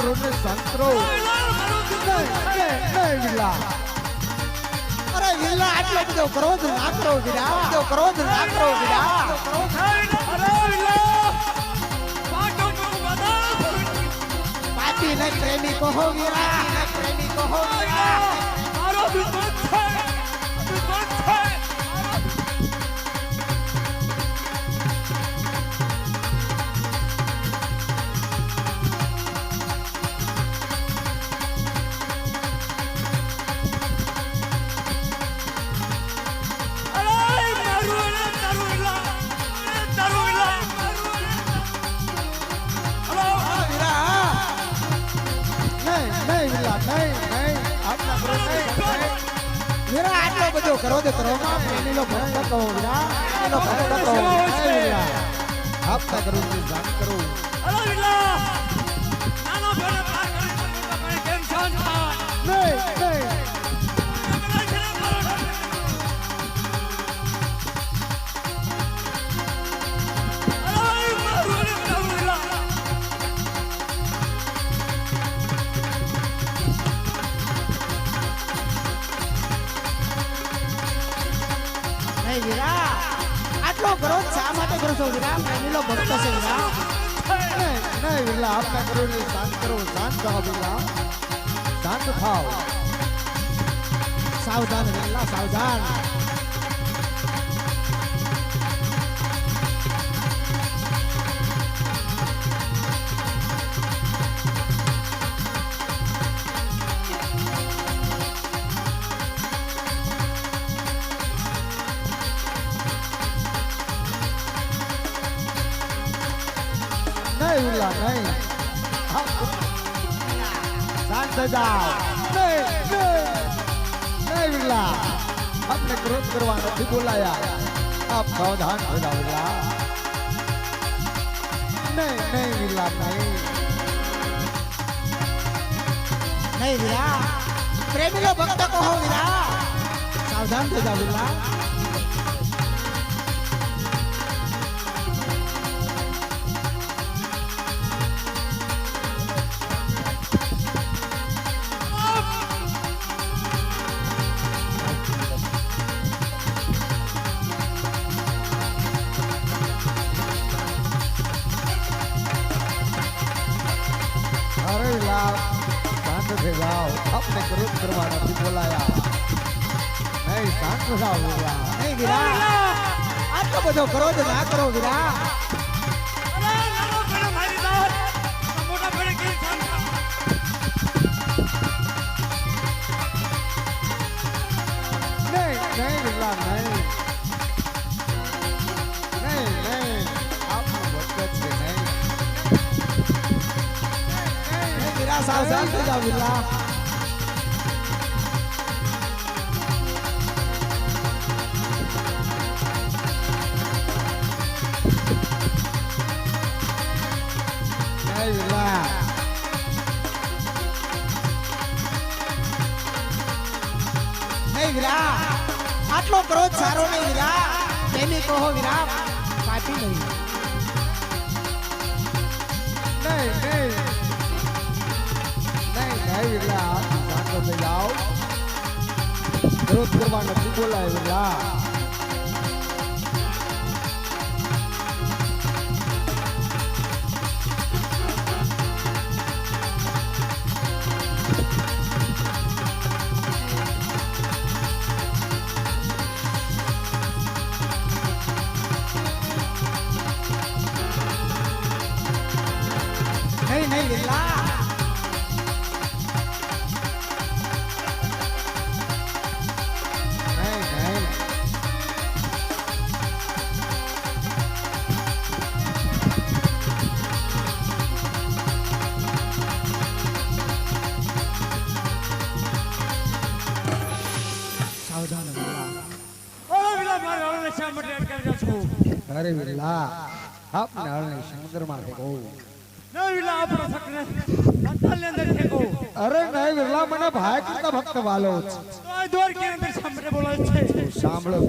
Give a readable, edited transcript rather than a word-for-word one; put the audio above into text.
કરું ને સંતરો વિલા અરે વિલા આટલો બધો ક્રોધ ના કરો વિલા બધો ક્રોધ ના કરો વિલા પાપી ને પ્રેમી કહો વીરા પ્રેમી કહો વીરા મારો દુશ્મન છે વીરા આટલો બધો ક્રોધ કરો માં પ્રેમીનો ભક્ત કહો વીરા એનો ભક્ત કહો વીરા આપતા કરું ને જાણ કરું અરે વિલા નાનો ભેડો પાર કરી મને કેમ શાંત થાય નહીં વીરા આટલો ક્રોધ શા માટે કરો છો વીરા પ્રેમીનો ભક્ત છે વીરા નહીં વિલા આપતા કરું ને શાંત કરો શાંત થાઓ વિલા શાંત થાઓ સાવધાન વિલા સાવધાન નહીં વિલા નહીં શાંત થઈ જાઓ નહીં વિલા આપને ક્રોધ કરવા નથી બોલાયા આપ સાવધાન થઈ જાઓ વિલા નહીં વિલા નહીં વીરા પ્રેમીનો ભક્ત કહો વીરા સાવધાન થઈ જાવ વીરા અરે વિલા શાંત થઈ જાઓ આપને ક્રોધ કરવા નથી બોલાયા નહીં શાંત થાઓ વિલા નહીં વીરા આટલો બધો ક્રોધ ના કરો વીરા નાનો ભેડો મારી દાવ મોટા ભેડે કેમ શાંત નહીં વિલા નહીં આપનો ભક્ત છે નહીં વીરા સાવધાન થઈ જાવ વીરા નહીં વિલા નહીં વીરા આટલો ક્રોધ સારો નહીં વીરા પ્રેમી કહો વીરા પાપી નહીં નહીં વિલા શાંત થઈ જાઓ ક્રોધ કરવા નથી બોલાય વિલા નહીં વીરા નહીં સાવધાન વીરા અરે વિલા મારે હવે શા માટે અટકાવી છો અરે વિલા આપને હળની સમુદ્રમાં ફેંકો ના વિલા આપણો સકરે અંતલની અંદર ફેંકો અરે નહીં વિલા મને ભાઈ કરતા ભક્ત વાલો છે તો આ દોર કે અંદર શા માટે બોલાય છે સાંભળો